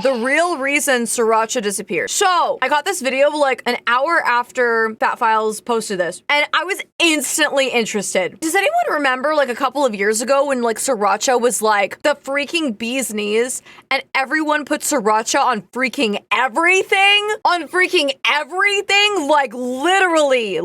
The Real Reason Sriracha Disappeared. So I got this video like an hour after Fat Files posted this, and I was instantly interested. Does anyone remember like a couple of years ago when like Sriracha was like the freaking bee's knees and everyone put Sriracha on freaking everything? On freaking everything? Like literally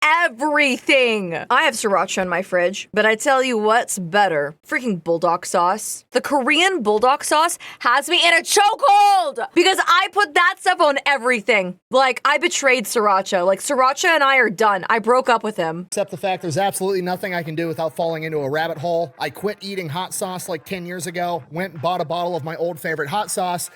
everything. I have Sriracha in my fridge, but I tell you what's better. Freaking bulldog sauce. The Korean bulldog sauce has me in a chokehold because I put that stuff on everything. Like, I betrayed Sriracha. Like, Sriracha and I are done. I broke up with him. Except the fact there's absolutely nothing I can do without falling into a rabbit hole. I quit eating hot sauce like 10 years ago, went and bought a bottle of my old favorite hot sauce.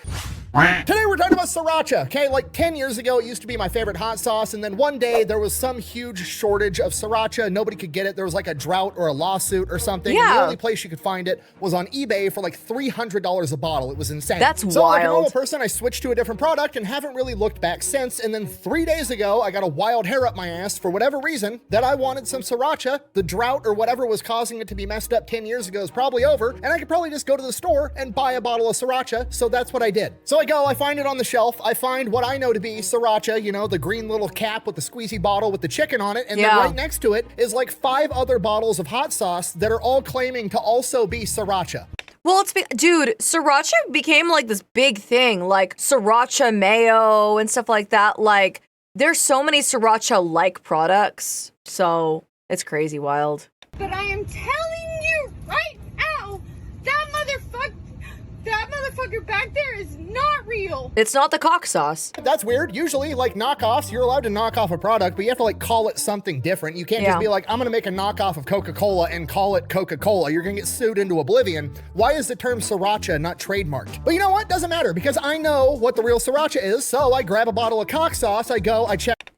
Today we're talking about Sriracha, okay? Like 10 years ago, it used to be my favorite hot sauce, and then one day there was some huge shortage of Sriracha. Nobody could get it. There was like a drought or a lawsuit or something. Yeah. And the only place you could find it was on eBay for like $300 a bottle. It was insane. That's so wild. Like a normal person, I switched to a different product and haven't really looked back since. And then 3 days ago, I got a wild hair up my ass for whatever reason that I wanted some Sriracha. The drought or whatever was causing it to be messed up 10 years ago is probably over, and I could probably just go to the store and buy a bottle of Sriracha. So that's what I did. So I go, I find it on the shelf. I find what I know to be Sriracha, you know, the green little cap with the squeezy bottle with the chicken on it. And then right next to it is like 5 other bottles of hot sauce that are all claiming to also be Sriracha. Well, dude, Sriracha became like this big thing, like Sriracha mayo and stuff like that. Like, there's so many Sriracha-like products. So it's crazy wild. But I am telling you right now, that motherfucker back there is not real. It's not the cock sauce. That's weird. Usually, like knockoffs, you're allowed to knock off a product, but you have to like call it something different. You can't just be like, I'm gonna make a knockoff of Coca-Cola and call it Coca-Cola. You're gonna get sued into oblivion. Why is the term Sriracha not trademarked? But you know what? Doesn't matter because I know what the real Sriracha is. So I grab a bottle of cock sauce. I go, I check.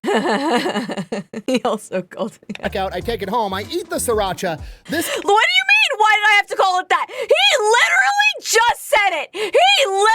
He also called it. Check out. I take it home. I eat the Sriracha. What do you mean? Why did I have to call it that? He literally just said it. He literally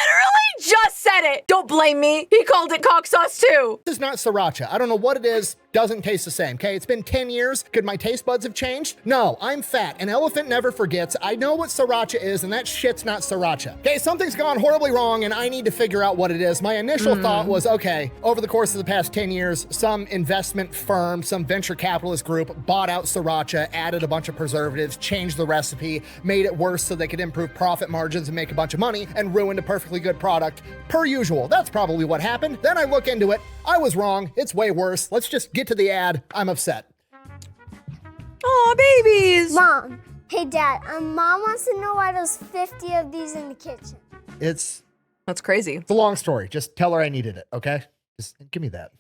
just said it. Don't blame me. He called it cock sauce too. This is not Sriracha. I don't know what it is. Doesn't taste the same, okay? It's been 10 years. Could my taste buds have changed? No, I'm fat. An elephant never forgets. I know what Sriracha is, and that shit's not Sriracha. Okay, something's gone horribly wrong, and I need to figure out what it is. My initial thought was, okay, over the course of the past 10 years, some investment firm, some venture capitalist group bought out Sriracha, added a bunch of preservatives, changed the recipe, made it worse so they could improve profit margins and make a bunch of money, and ruined a perfectly good product. Per usual, that's probably what happened. Then I look into it. I was wrong. It's way worse. Let's just get to the ad. I'm upset. Aw, babies. Mom. Hey, Dad. Mom wants to know why there's 50 of these in the kitchen. That's crazy. It's a long story. Just tell her I needed it, okay? Just give me that.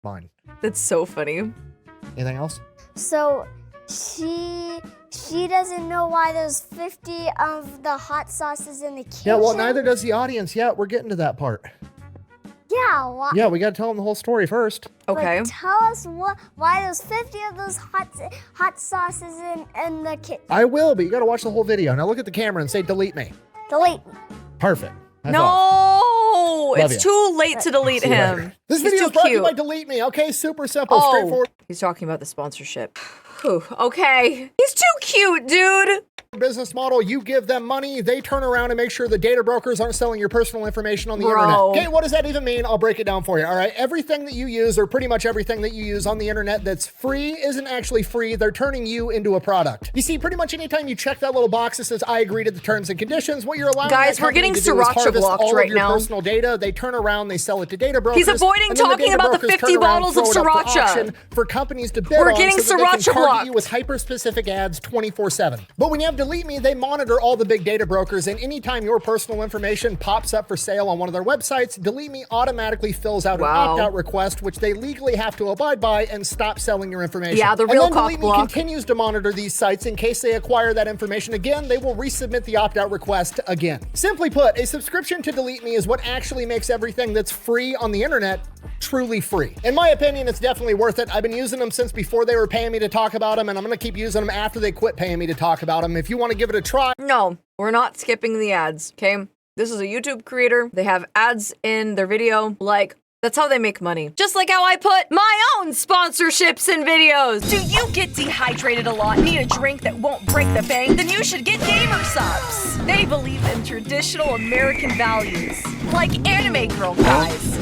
Fine. That's so funny. Anything else? So she doesn't know why there's 50 of the hot sauces in the kitchen. Yeah, well, neither does the audience yet. We're getting to that part. Yeah, why? Yeah, we got to tell them the whole story first. Okay. But tell us why there's 50 of those hot sauces in the kitchen. I will, but you got to watch the whole video. Now look at the camera and say, delete me. Delete me. Perfect. That's No, all. Love it's you. too late to delete him. This He's video too is brought to you cute. by Delete Me, okay? Super simple, straightforward. He's talking about the sponsorship. Whew, okay. He's too cute, dude. Business model, you give them money, they turn around and make sure the data brokers aren't selling your personal information on the internet. Okay, what does that even mean? I'll break it down for you, all right? Everything that you use, or pretty much everything that you use on the internet that's free isn't actually free. They're turning you into a product. You see, pretty much anytime you check that little box that says, I agree to the terms and conditions, what you're allowing Guys, that we're getting company to do is Sriracha harvest blocked all right of your now. personal data. They turn around, they sell it to data brokers. He's avoiding and then talking data about the brokers 50 turn around, bottles of throw it up for Sriracha. auction for companies to bid We're on getting so that they can Sriracha target blocked. you with hyper-specific ads 24/7. But when you have Delete Me, they monitor all the big data brokers, and anytime your personal information pops up for sale on one of their websites, Delete Me automatically fills out an opt-out request, which they legally have to abide by and stop selling your information. Yeah, the and real then cock Delete block. Me continues to monitor these sites in case they acquire that information again. They will resubmit the opt-out request again. Simply put, a subscription to Delete Me is what actually makes everything that's free on the internet truly free. In my opinion, it's definitely worth it. I've been using them since before they were paying me to talk about them, and I'm gonna keep using them after they quit paying me to talk about them. If you want to give it a try. No, we're not skipping the ads, okay? This is a YouTube creator. They have ads in their video. Like, That's how they make money. Just like how I put my own sponsorships in videos. Do you get dehydrated a lot, need a drink that won't break the bank? Then you should get Gamersupps. They believe in traditional American values, like anime girl guys.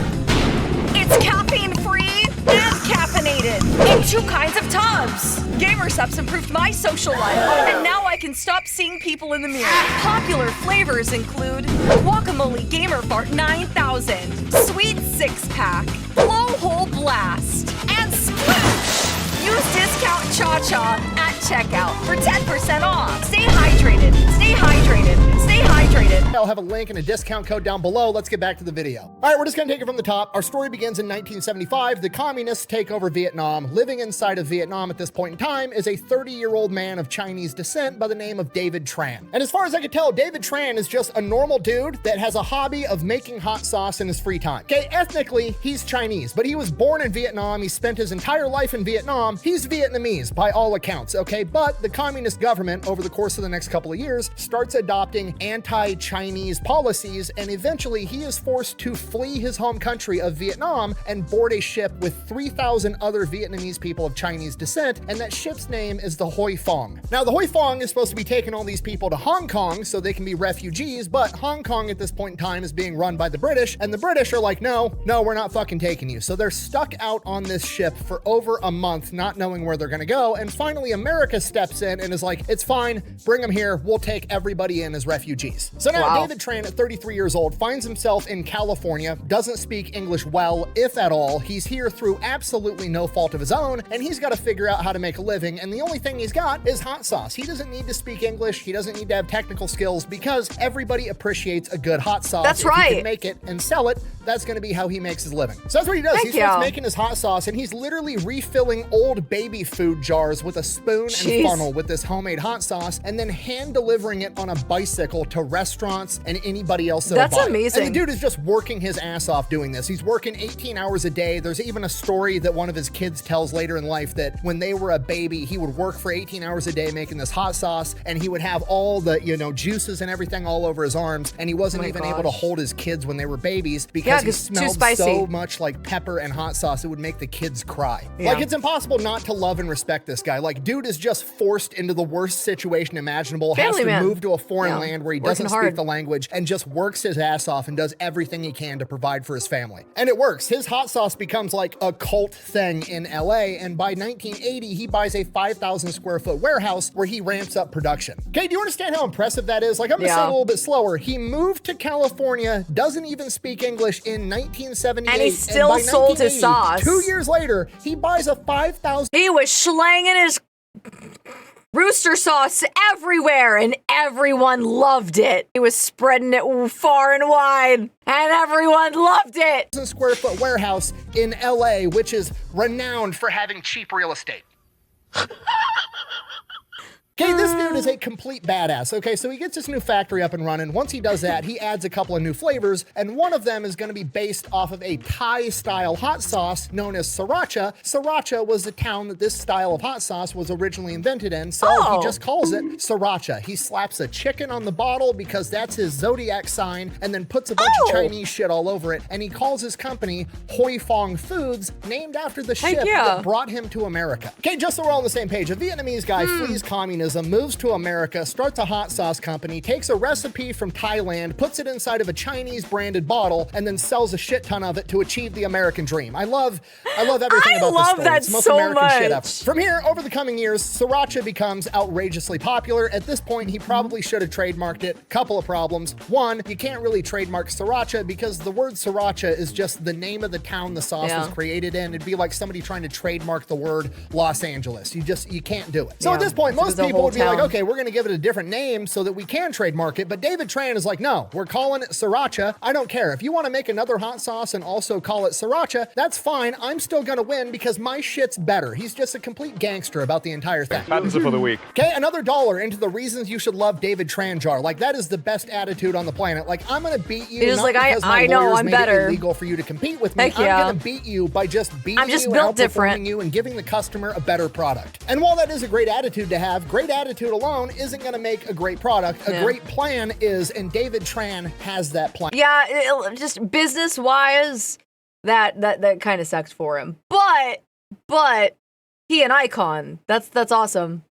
It's caffeine-free and caffeinated in 2 kinds of tubs. Gamersupps improved my social life, and now I can stop seeing people in the mirror. Popular flavors include Guacamole Gamer Fart 9000, Sweet 6-Pack, Blowhole Blast, and Sploosh. Use discount ChaCha at checkout for 10% off. Stay hydrated, stay hydrated, stay hydrated. I'll have a link and a discount code down below. Let's get back to the video. All right, we're just gonna take it from the top. Our story begins in 1975. The communists take over Vietnam. Living inside of Vietnam at this point in time is a 30-year-old man of Chinese descent by the name of David Tran. And as far as I could tell, David Tran is just a normal dude that has a hobby of making hot sauce in his free time. Okay, ethnically, he's Chinese, but he was born in Vietnam. He spent his entire life in Vietnam. He's Vietnamese by all accounts, okay? But the communist government, over the course of the next couple of years, starts adopting anti-Chinese policies, and eventually he is forced to flee his home country of Vietnam and board a ship with 3,000 other Vietnamese people of Chinese descent, and that ship's name is the Hoi Fong. Now, the Hoi Fong is supposed to be taking all these people to Hong Kong so they can be refugees, but Hong Kong at this point in time is being run by the British, and the British are like, no, we're not fucking taking you. So they're stuck out on this ship for over a month, not knowing where they're gonna go, and finally America steps in and is like, it's fine, bring them here, we'll take everybody in as refugees. So now David Tran, at 33 years old, finds himself in California, doesn't speak English well, if at all. He's here through absolutely no fault of his own, and he's got to figure out how to make a living, and the only thing he's got is hot sauce. He doesn't need to speak English, he doesn't need to have technical skills, because everybody appreciates a good hot sauce. That's if right. He can make it and sell it, that's going to be how he makes his living. So that's what he does. He starts making his hot sauce, and he's literally refilling old baby food jars with a spoon and funnel with this homemade hot sauce, and then hand delivering it on a bicycle to restaurants and anybody else that'll buy it. That's amazing. And the dude is just working his ass off doing this. He's working 18 hours a day. There's even a story that one of his kids tells later in life that when they were a baby, he would work for 18 hours a day making this hot sauce, and he would have all the, juices and everything all over his arms, and he wasn't even able to hold his kids when they were babies because he smelled so much like pepper and hot sauce it would make the kids cry. Like, it's impossible not to love and respect this guy. Like, dude is just forced into the worst situation imaginable, has to move to a foreign land where he doesn't speak the language, and just works his ass off and does everything he can to provide for his family. And it works. His hot sauce becomes like a cult thing in LA, and by 1980, he buys a 5,000 square foot warehouse where he ramps up production. Okay, do you understand how impressive that is? Like, I'm gonna say it a little bit slower. He moved to California, doesn't even speak English in 1978, and he still sold his sauce. 2 years later, he buys a 5,000. He was slanging his rooster sauce everywhere, and everyone loved it. He was spreading it far and wide, and everyone loved it. Square foot warehouse in LA, which is renowned for having cheap real estate. Okay, this dude is a complete badass. Okay, so he gets this new factory up and running. Once he does that, he adds a couple of new flavors, and one of them is going to be based off of a Thai-style hot sauce known as Sriracha. Sriracha was the town that this style of hot sauce was originally invented in, so he just calls it Sriracha. He slaps a chicken on the bottle because that's his zodiac sign, and then puts a bunch of Chinese shit all over it, and he calls his company Hoi Fong Foods, named after the ship that brought him to America. Okay, just so we're all on the same page, a Vietnamese guy flees communism, moves to America, starts a hot sauce company, takes a recipe from Thailand, puts it inside of a Chinese branded bottle, and then sells a shit ton of it to achieve the American dream. I love everything about this story. It's the most American shit ever. From here, over the coming years, Sriracha becomes outrageously popular. At this point, he probably should have trademarked it. Couple of problems. One, you can't really trademark Sriracha because the word Sriracha is just the name of the town the sauce was created in. It'd be like somebody trying to trademark the word Los Angeles. You can't do it. So at this point, most people would be like, okay, we're going to give it a different name so that we can trademark it. But David Tran is like, no, we're calling it Sriracha. I don't care. If you want to make another hot sauce and also call it Sriracha, that's fine. I'm still going to win because my shit's better. He's just a complete gangster about the entire thing. Patents for the week. Okay, another $1 into the reasons you should love David Tran jar. Like, that is the best attitude on the planet. Like, I'm going to beat you. He's like, I know, I'm better. It illegal for you to compete with me. Heck I'm going to beat you by just beating you and outperforming you and giving the customer a better product. And while that is a great attitude to have, great attitude alone isn't going to make a great product. A great plan is, and David Tran has that plan. Yeah, just business-wise, That kind of sucks for him. But he an icon. That's awesome.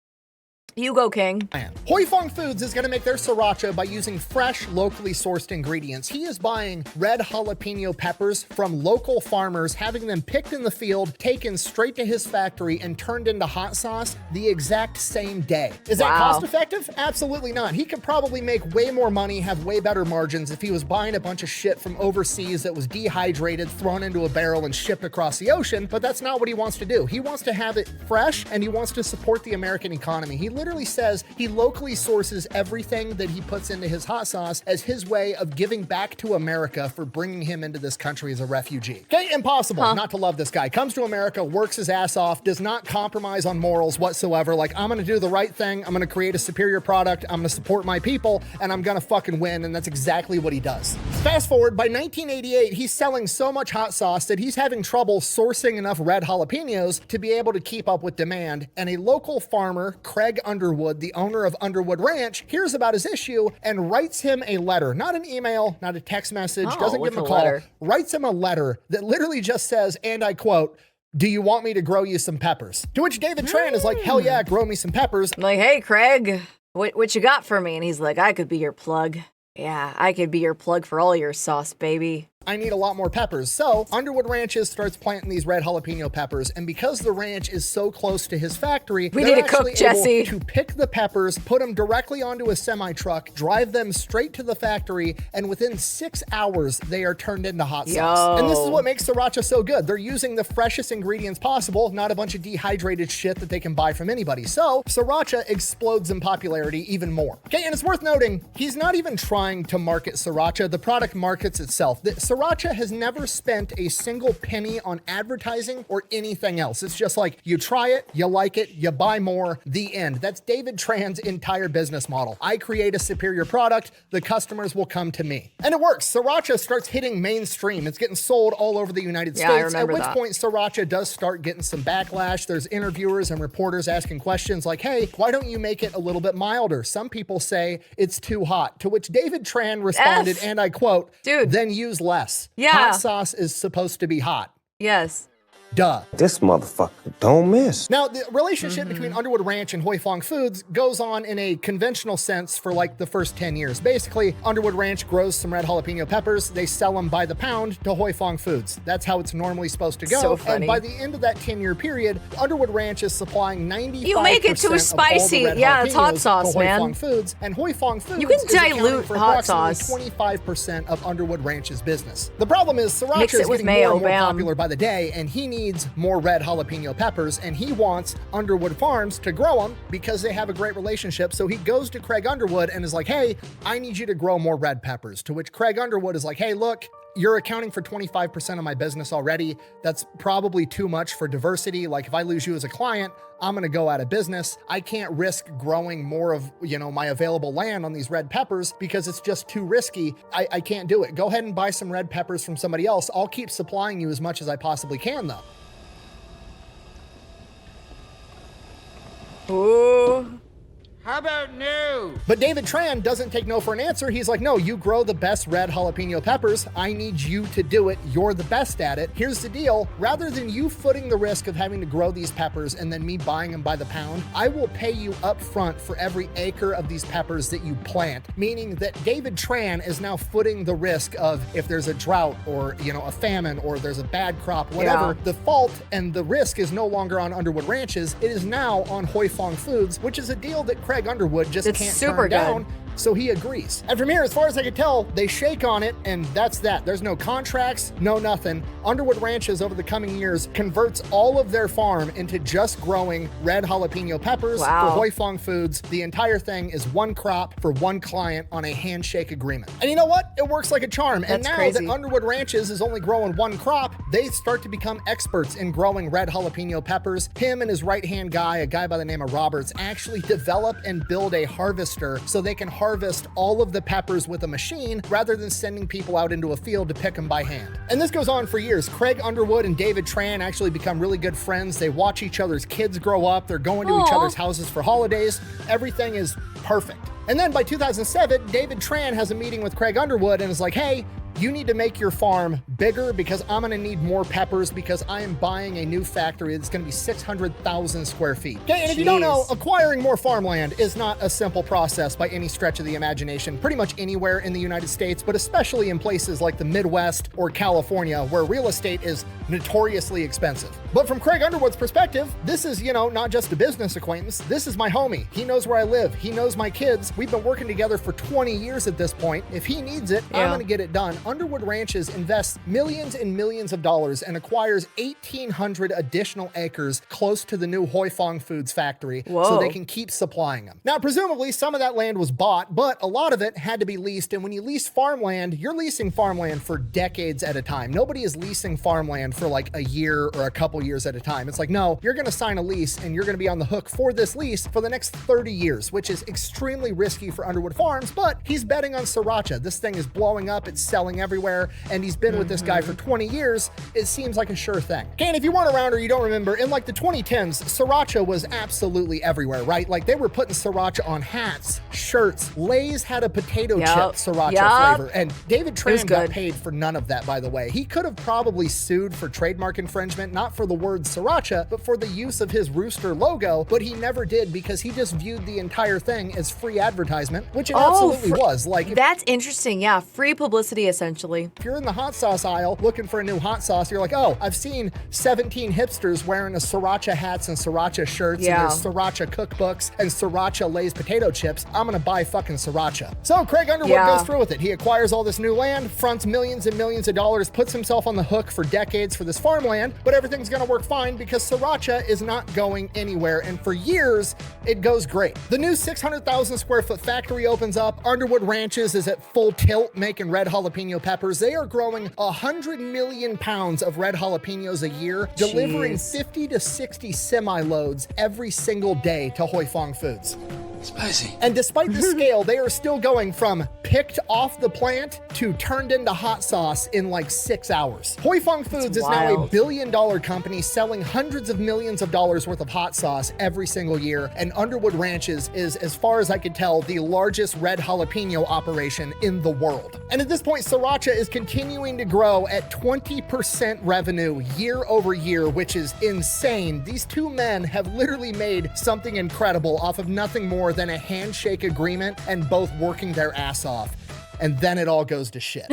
You go, King. Hoi Fong Foods is going to make their sriracha by using fresh, locally sourced ingredients. He is buying red jalapeno peppers from local farmers, having them picked in the field, taken straight to his factory, and turned into hot sauce the exact same day. Is that cost effective? Absolutely not. He could probably make way more money, have way better margins if he was buying a bunch of shit from overseas that was dehydrated, thrown into a barrel, and shipped across the ocean, but that's not what he wants to do. He wants to have it fresh, and he wants to support the American economy. He literally says he locally sources everything that he puts into his hot sauce as his way of giving back to America for bringing him into this country as a refugee. Okay, impossible not to love this guy. Comes to America, works his ass off, does not compromise on morals whatsoever. Like, I'm gonna do the right thing, I'm gonna create a superior product, I'm gonna support my people, and I'm gonna fucking win, and that's exactly what he does. Fast forward, by 1988, he's selling so much hot sauce that he's having trouble sourcing enough red jalapenos to be able to keep up with demand, and a local farmer, Craig Underwood, the owner of Underwood Ranch, hears about his issue and writes him a letter, not an email, not a text message, doesn't give him a call, writes him a letter that literally just says, and I quote, "Do you want me to grow you some peppers?" To which David Tran is like, hell yeah, grow me some peppers. I'm like, hey, Craig, what you got for me? And he's like, I could be your plug. Yeah, I could be your plug for all your sauce, baby. I need a lot more peppers. So Underwood Ranches starts planting these red jalapeno peppers, and because the ranch is so close to his factory, we need to cook, Jesse. To pick the peppers, put them directly onto a semi-truck, drive them straight to the factory, and within 6 hours, they are turned into hot sauce. And this is what makes sriracha so good. They're using the freshest ingredients possible, not a bunch of dehydrated shit that they can buy from anybody. So sriracha explodes in popularity even more. Okay, and it's worth noting, he's not even trying to market sriracha. The product markets itself. Sriracha has never spent a single penny on advertising or anything else. It's just like, you try it, you like it, you buy more, the end. That's David Tran's entire business model. I create a superior product, the customers will come to me. And it works. Sriracha starts hitting mainstream. It's getting sold all over the United States, at which point Sriracha does start getting some backlash. There's interviewers and reporters asking questions like, hey, why don't you make it a little bit milder? Some people say it's too hot, to which David Tran responded, and I quote, dude, then use less. Yeah. Hot sauce is supposed to be hot. Yes. Duh. This motherfucker don't miss. Now, the relationship between Underwood Ranch and Hoi Fong Foods goes on in a conventional sense for like the first 10 years. Basically, Underwood Ranch grows some red jalapeno peppers. They sell them by the pound to Hoi Fong Foods. That's how it's normally supposed to go. So funny. And by the end of that 10-year period, Underwood Ranch is supplying 95% you make it too spicy. Yeah, it's hot sauce, to man. Hoi Fong Foods, and Hoi Fong Foods you can is dilute for hot approximately sauce. 25% of Underwood Ranch's business. The problem is Sriracha Mix it is with getting mayo, more and more bam. popular by the day, and he needs more red jalapeno peppers, and he wants Underwood Farms to grow them because they have a great relationship. So he goes to Craig Underwood and is like, hey, I need you to grow more red peppers. To which Craig Underwood is like, hey, look, you're accounting for 25% of my business already. That's probably too much for diversity. Like, if I lose you as a client, I'm gonna go out of business. I can't risk growing more of, my available land on these red peppers because it's just too risky. I can't do it. Go ahead and buy some red peppers from somebody else. I'll keep supplying you as much as I possibly can, though. Ooh. How about no? But David Tran doesn't take no for an answer. He's like, no, you grow the best red jalapeno peppers. I need you to do it. You're the best at it. Here's the deal. Rather than you footing the risk of having to grow these peppers and then me buying them by the pound, I will pay you up front for every acre of these peppers that you plant. Meaning that David Tran is now footing the risk of, if there's a drought or, a famine or there's a bad crop, whatever, the fault and the risk is no longer on Underwood Ranches. It is now on Hoi Fong Foods, which is a deal that Craig Underwood just can't turn down. So he agrees. And from here, as far as I can tell, they shake on it, and that's that. There's no contracts, no nothing. Underwood Ranches over the coming years converts all of their farm into just growing red jalapeno peppers for Hoi Fong Foods. The entire thing is one crop for one client on a handshake agreement. And you know what? It works like a charm. And now that Underwood Ranches is only growing one crop, they start to become experts in growing red jalapeno peppers. Him and his right-hand guy, a guy by the name of Roberts, actually develop and build a harvester so they can harvest all of the peppers with a machine rather than sending people out into a field to pick them by hand. And this goes on for years. Craig Underwood and David Tran actually become really good friends. They watch each other's kids grow up. They're going to each other's houses for holidays. Everything is perfect. And then by 2007, David Tran has a meeting with Craig Underwood and is like, hey, you need to make your farm bigger because I'm gonna need more peppers because I am buying a new factory that's gonna be 600,000 square feet. Okay, and if you don't know, acquiring more farmland is not a simple process by any stretch of the imagination, pretty much anywhere in the United States, but especially in places like the Midwest or California, where real estate is notoriously expensive. But from Craig Underwood's perspective, this is, not just a business acquaintance. This is my homie. He knows where I live. He knows my kids. We've been working together for 20 years at this point. If he needs it, I'm going to get it done. Underwood Ranches invests millions and millions of dollars and acquires 1,800 additional acres close to the new Fong Foods factory so they can keep supplying them. Now, presumably some of that land was bought, but a lot of it had to be leased. And when you lease farmland, you're leasing farmland for decades at a time. Nobody is leasing farmland for like a year or a couple years at a time. It's like, no, you're going to sign a lease and you're going to be on the hook for this lease for the next 30 years, which is extremely risky for Underwood Farms, but he's betting on Sriracha. This thing is blowing up. It's selling everywhere. And he's been with this guy for 20 years. It seems like a sure thing. Okay, and if you weren't around or you don't remember, in like the 2010s, Sriracha was absolutely everywhere, right? Like they were putting Sriracha on hats, shirts. Lay's had a potato chip Sriracha flavor. And David Tran got paid for none of that, by the way. He could have probably sued for trademark infringement, not for the word Sriracha, but for the use of his rooster logo, but he never did because he just viewed the entire thing as free advertisement, which it absolutely was. Like, that's interesting. Yeah, free publicity essentially. If you're in the hot sauce aisle looking for a new hot sauce, you're like, oh, I've seen 17 hipsters wearing a Sriracha hats and Sriracha shirts and there's Sriracha cookbooks and Sriracha Lay's potato chips. I'm gonna buy fucking Sriracha. So Craig Underwood goes through with it. He acquires all this new land, fronts millions and millions of dollars, puts himself on the hook for decades for this farmland, but everything's gonna work fine because Sriracha is not going anywhere, and for years, it goes great. The new 600,000 square foot factory opens up. Underwood Ranches is at full tilt making red jalapeno peppers. They are growing 100 million pounds of red jalapenos a year, delivering 50 to 60 semi-loads every single day to Fong Foods. Spicy. And despite the scale, they are still going from picked off the plant to turned into hot sauce in like 6 hours. Fong Foods is now a billion-dollar company selling hundreds of millions of dollars worth of hot sauce every single year. And Underwood Ranches is, as far as I could tell, the largest red jalapeno operation in the world. And at this point, Sriracha is continuing to grow at 20% revenue year over year, which is insane. These two men have literally made something incredible off of nothing more than a handshake agreement and both working their ass off. And then it all goes to shit.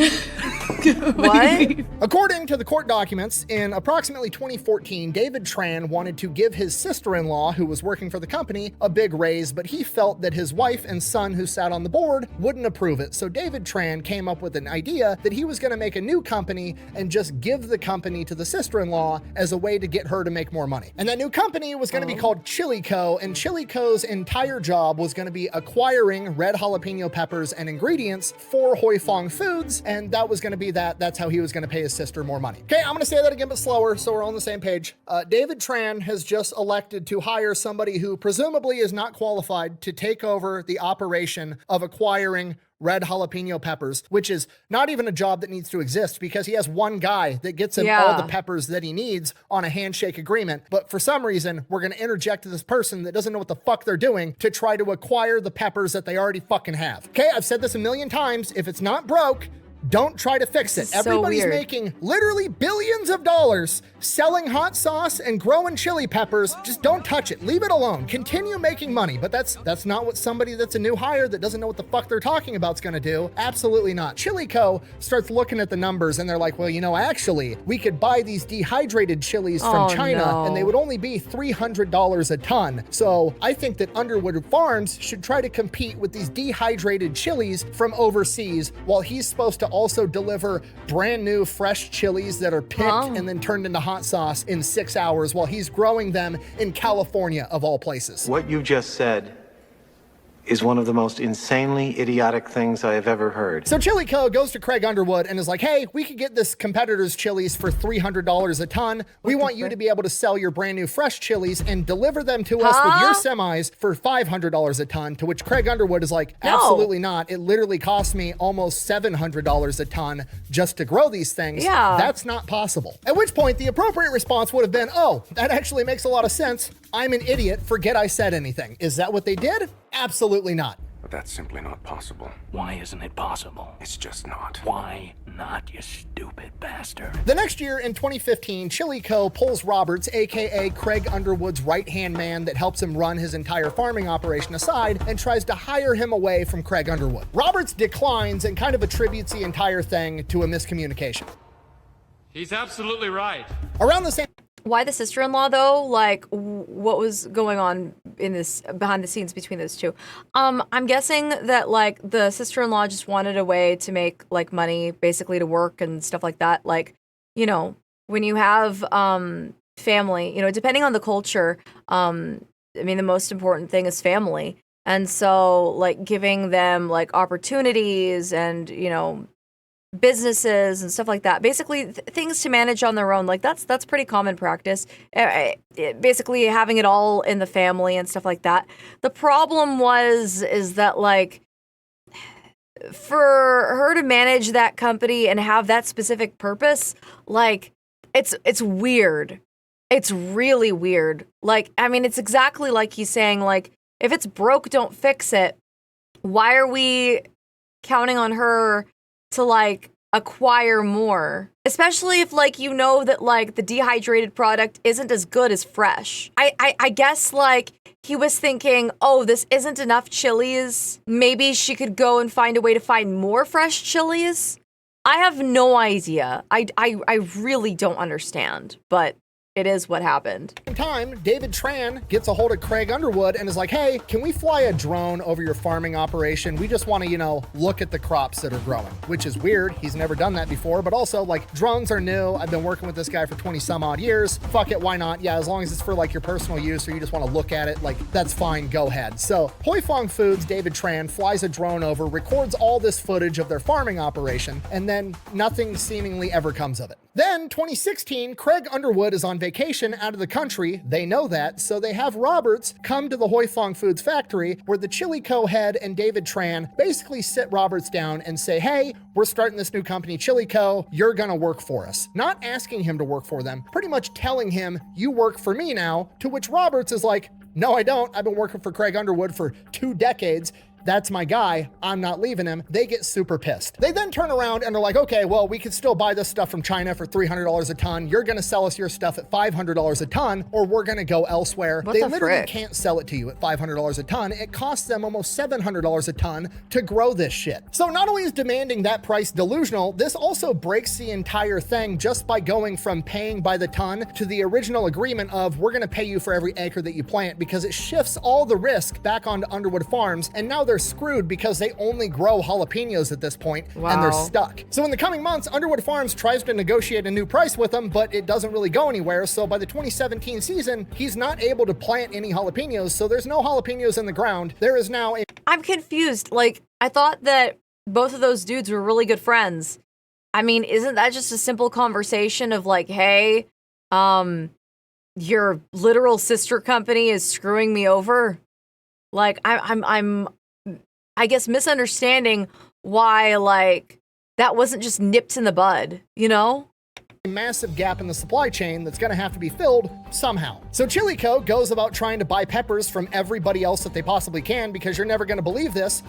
What? According to the court documents, in approximately 2014, David Tran wanted to give his sister-in-law, who was working for the company, a big raise, but he felt that his wife and son, who sat on the board, wouldn't approve it. So David Tran came up with an idea that he was going to make a new company and just give the company to the sister-in-law as a way to get her to make more money. And that new company was going to be called Chili Co., and Chili Co.'s entire job was going to be acquiring red jalapeno peppers and ingredients for Fong Foods, and that was going to be that. That's how he was going to pay his sister more money. Okay, I'm going to say that again, but slower, so we're on the same page. David Tran has just elected to hire somebody who presumably is not qualified to take over the operation of acquiring red jalapeno peppers, which is not even a job that needs to exist because he has one guy that gets him all the peppers that he needs on a handshake agreement. But for some reason, we're going to interject this person that doesn't know what the fuck they're doing to try to acquire the peppers that they already fucking have. Okay, I've said this a million times. If it's not broke, don't try to fix it. Everybody's making literally billions of dollars selling hot sauce and growing chili peppers. Just don't touch it. Leave it alone. Continue making money. But that's not what somebody that's a new hire that doesn't know what the fuck they're talking about is going to do. Absolutely not. Chili Co. starts looking at the numbers and they're like, well, actually, we could buy these dehydrated chilies from China and they would only be $300 a ton. So I think that Underwood Farms should try to compete with these dehydrated chilies from overseas while he's supposed to also deliver brand new fresh chilies that are picked and then turned into hot sauce in 6 hours while he's growing them in California, of all places. What you just said is one of the most insanely idiotic things I have ever heard. So Chili Co. goes to Craig Underwood and is like, hey, we could get this competitor's chilies for $300 a ton. We want you to be able to sell your brand new fresh chilies and deliver them to us with your semis for $500 a ton, to which Craig Underwood is like, absolutely not. It literally cost me almost $700 a ton just to grow these things. That's not possible. At which point the appropriate response would have been, oh, that actually makes a lot of sense. I'm an idiot. Forget I said anything. Is that what they did? Absolutely not. But that's simply not possible. Why isn't it possible? It's just not. Why not, you stupid bastard? The next year, in 2015, Chili Co. pulls Roberts, aka Craig Underwood's right-hand man that helps him run his entire farming operation, aside and tries to hire him away from Craig Underwood. Roberts declines and kind of attributes the entire thing to a miscommunication. He's absolutely right. Around the same Why the sister-in-law though? Like, what was going on in this behind the scenes between those two? I'm guessing that like the sister-in-law just wanted a way to make like money, basically to work and stuff like that. Like, you know, when you have family, you know, depending on the culture, I mean, the most important thing is family, and so like giving them like opportunities and you know, businesses and stuff like that, basically things to manage on their own, like that's pretty common practice. Basically having it all in the family and stuff like that. The problem is that like for her to manage that company and have that specific purpose, like it's weird. It's really weird. Like, I mean, it's exactly like he's saying, like, if it's broke, don't fix it. Why are we counting on her to like acquire more, especially if like you know that like the dehydrated product isn't as good as fresh? I guess like he was thinking, oh, this isn't enough chilies, maybe she could go and find a way to find more fresh chilies. I have no idea. I really don't understand, but it is what happened. time, David Tran gets a hold of Craig Underwood and is like, hey, can we fly a drone over your farming operation? We just want to, you know, look at the crops that are growing, which is weird. He's never done that before, but also like drones are new. I've been working with this guy for 20 some odd years. Fuck it, why not? Yeah, as long as it's for like your personal use or you just want to look at it, like that's fine, go ahead. So Hoi Fong Foods, David Tran flies a drone over, records all this footage of their farming operation, and then nothing seemingly ever comes of it. Then 2016, Craig Underwood is on vacation out of the country. They know that, so they have Roberts come to the Hoi Fong Foods factory where the Chili Co. head and David Tran basically sit Roberts down and say, hey, we're starting this new company, Chili Co. You're gonna work for us. Not asking him to work for them, pretty much telling him, you work for me now, to which Roberts is like, no, I don't. I've been working for Craig Underwood for 2 decades. That's my guy. I'm not leaving him. They get super pissed. They then turn around and they're like, okay, well, we could still buy this stuff from China for $300 a ton. You're going to sell us your stuff at $500 a ton, or we're going to go elsewhere. They literally can't sell it to you at $500 a ton. It costs them almost $700 a ton to grow this shit. So not only is demanding that price delusional, this also breaks the entire thing just by going from paying by the ton to the original agreement of we're going to pay you for every acre that you plant, because it shifts all the risk back onto Underwood Farms, and now they're screwed because they only grow jalapenos at this point, and they're stuck. So in the coming months, Underwood Farms tries to negotiate a new price with them, but it doesn't really go anywhere. So by the 2017 season, he's not able to plant any jalapenos, so there's no jalapenos in the ground. There is now a— I'm confused. Like, I thought that both of those dudes were really good friends. I mean, isn't that just a simple conversation of like, hey, your literal sister company is screwing me over? Like, I'm I guess misunderstanding why, like, that wasn't just nipped in the bud, you know? a massive gap in the supply chain that's gonna have to be filled somehow. So Chili Co. goes about trying to buy peppers from everybody else that they possibly can, because you're never gonna believe this.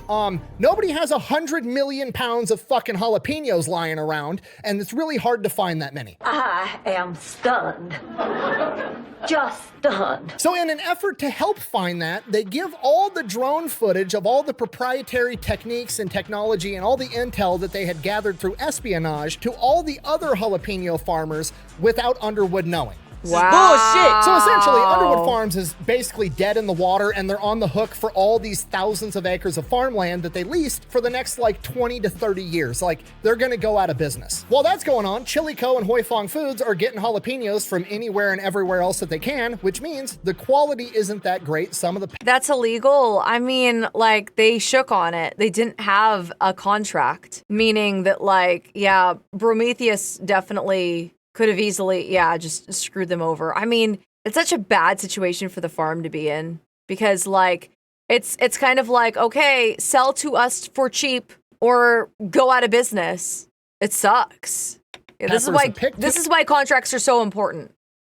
Nobody has 100 million pounds of fucking jalapenos lying around, and it's really hard to find that many. I am stunned. Just stunned. So in an effort to help find that, they give all the drone footage of all the proprietary techniques and technology and all the intel that they had gathered through espionage to all the other jalapeno farmers without Underwood knowing. Wow. Bullshit. So essentially, Underwood Farms is basically dead in the water, and they're on the hook for all these thousands of acres of farmland that they leased for the next like 20 to 30 years. Like, they're gonna go out of business. While that's going on, Chili Co. and Hoi Fong Foods are getting jalapenos from anywhere and everywhere else that they can, which means the quality isn't that great. Some of the— That's illegal. I mean, like, they shook on it. They didn't have a contract, meaning that, like, yeah, Prometheus definitely could have easily, yeah, just screwed them over. I mean, it's such a bad situation for the farm to be in, because, like, it's kind of like, okay, sell to us for cheap or go out of business. It sucks. Yeah, this is why contracts are so important.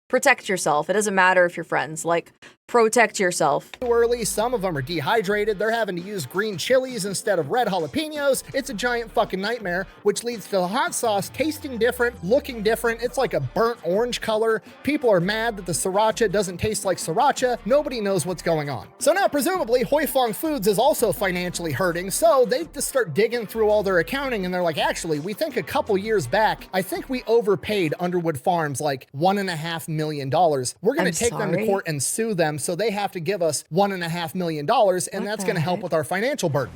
Protect yourself. It doesn't matter if you're friends. Like, protect yourself. Too early, some of them are dehydrated, they're having to use green chilies instead of red jalapenos. It's a giant fucking nightmare, which leads to the hot sauce tasting different, looking different. It's like a burnt orange color. People are mad that the sriracha doesn't taste like sriracha. Nobody knows what's going on. So now presumably Fong Foods is also financially hurting, so they just start digging through all their accounting and they're like, actually, we think a couple years back, I think we overpaid Underwood Farms like $1.5 million. We're gonna take them to court and sue them, so they have to give us $1.5 million, and that's gonna help with our financial burden.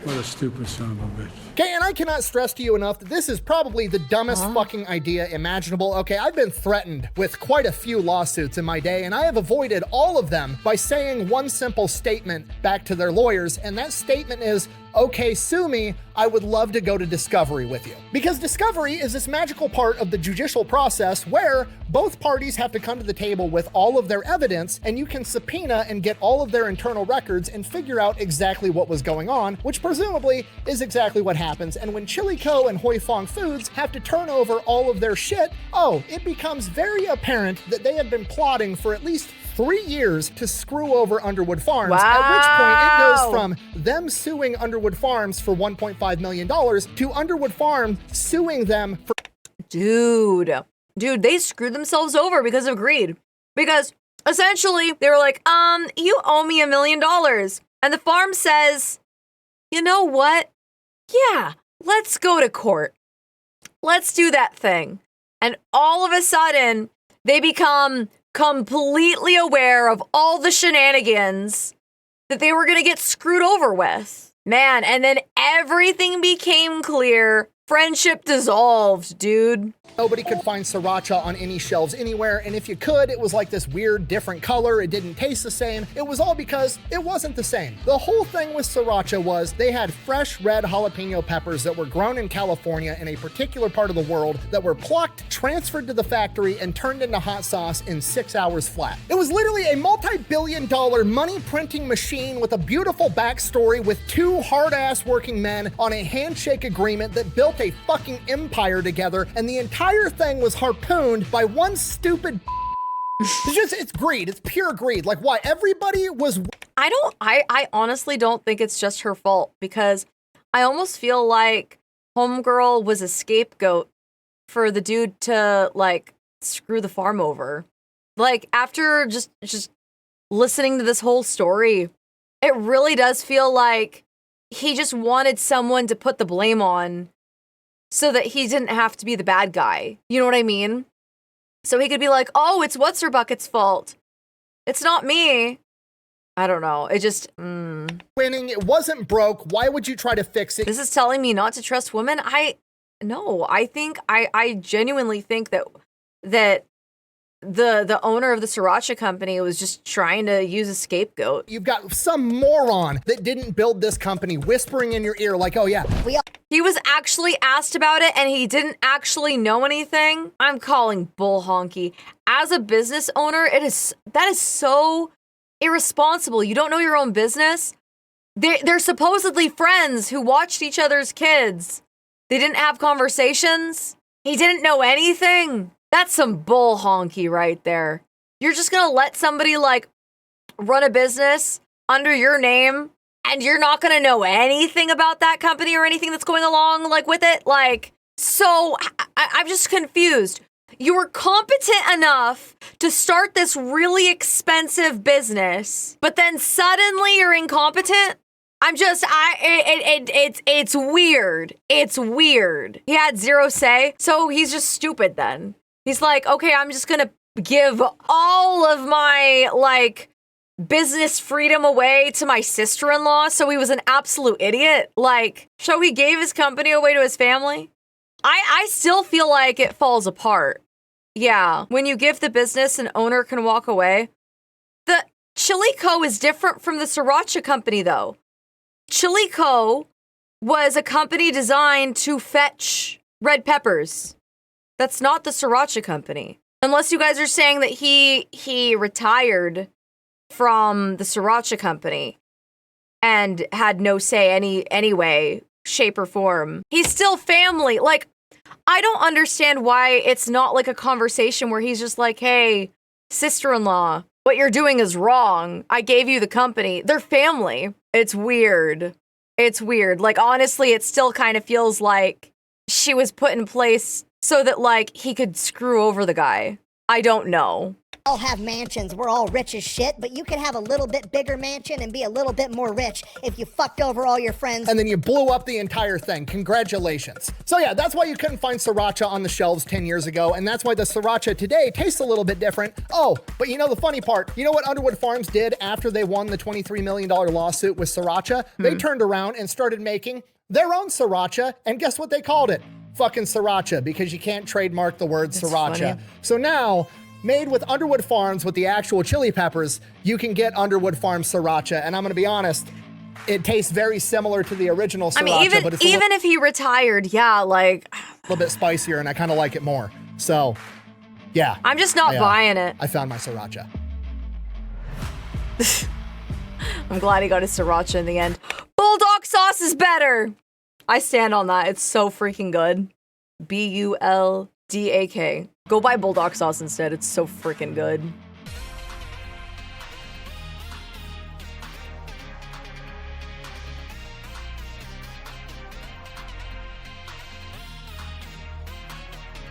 What a stupid son of a bitch. Okay, and I cannot stress to you enough that this is probably the dumbest fucking idea imaginable. Okay, I've been threatened with quite a few lawsuits in my day, and I have avoided all of them by saying one simple statement back to their lawyers, and that statement is, okay, sue me, I would love to go to discovery with you. Because discovery is this magical part of the judicial process where both parties have to come to the table with all of their evidence, and you can subpoena and get all of their internal records and figure out exactly what was going on, which presumably is exactly what happens. And when Chili Co. and Fong Foods have to turn over all of their shit, it becomes very apparent that they have been plotting for at least 3 years to screw over Underwood Farms, at which point it goes from them suing Underwood Farms for $1.5 million to Underwood Farms suing them for— Dude, they screwed themselves over because of greed. Because essentially they were like, you owe me $1 million. And the farm says, you know what? Yeah, let's go to court. Let's do that thing. And all of a sudden, they become completely aware of all the shenanigans that they were going to get screwed over with. Man, and then everything became clear. Friendship dissolved, dude. Nobody could find sriracha on any shelves anywhere, and if you could, it was like this weird different color. It didn't taste the same. It was all because it wasn't the same. The whole thing with sriracha was they had fresh red jalapeno peppers that were grown in California in a particular part of the world that were plucked, transferred to the factory, and turned into hot sauce in 6 hours flat. It was literally a multi-billion-dollar money printing machine with a beautiful backstory with two hard-ass working men on a handshake agreement that built a fucking empire together, and the entire thing was harpooned by one stupid it's greed. It's pure greed. Like, why? Everybody was— I honestly don't think it's just her fault, because I almost feel like Homegirl was a scapegoat for the dude to, like, screw the farm over. Like, after just listening to this whole story, it really does feel like he just wanted someone to put the blame on so that he didn't have to be the bad guy. You know what I mean? So he could be like, oh, it's What's-Her-Bucket's fault. It's not me. I don't know. It just, winning. It wasn't broke. Why would you try to fix it? This is telling me not to trust women? No, I think, I genuinely think that the owner of the sriracha company was just trying to use a scapegoat. You've got some moron that didn't build this company whispering in your ear like, oh yeah, he was actually asked about it and he didn't actually know anything. I'm calling bull honky. As a business owner, that is so irresponsible. You don't know your own business. They're supposedly friends who watched each other's kids. They didn't have conversations. He didn't know anything. That's some bull honky right there. You're just gonna let somebody, like, run a business under your name and you're not gonna know anything about that company or anything that's going along, like, with it? Like, so I'm just confused. You were competent enough to start this really expensive business, but then suddenly you're incompetent? It's weird. It's weird. He had zero say, so he's just stupid then. He's like, okay, I'm just gonna give all of my, like, business freedom away to my sister-in-law, so he was an absolute idiot. Like, so he gave his company away to his family? I still feel like it falls apart. Yeah, when you give the business, an owner can walk away. The Chili Co. is different from the Sriracha company, though. Chili Co. was a company designed to fetch red peppers. That's not the Sriracha company. Unless you guys are saying that he retired from the Sriracha company and had no say any way, shape, or form. He's still family. Like, I don't understand why it's not like a conversation where he's just like, hey, sister-in-law, what you're doing is wrong. I gave you the company. They're family. It's weird. It's weird. Like, honestly, it still kind of feels like she was put in place so that, like, he could screw over the guy. I don't know. All have mansions. We're all rich as shit, but you can have a little bit bigger mansion and be a little bit more rich if you fucked over all your friends. And then you blew up the entire thing. Congratulations. So yeah, that's why you couldn't find Sriracha on the shelves 10 years ago, and that's why the Sriracha today tastes a little bit different. Oh, but you know the funny part, you know what Underwood Farms did after they won the $23 million lawsuit with Sriracha? They turned around and started making their own Sriracha, and guess what they called it? Fucking Sriracha, because you can't trademark the word Sriracha. So now, made with Underwood Farms with the actual chili peppers, you can get Underwood Farms Sriracha. And I'm gonna be honest, it tastes very similar to the original Sriracha. I mean, but it's even if he retired, yeah, like a little bit spicier, and I kind of like it more. So, yeah. I'm just not buying it. I found my Sriracha. I'm glad he got his Sriracha in the end. Bulldog sauce is better. I stand on that. It's so freaking good. BULDAK. Go buy bulldog sauce instead. It's so freaking good.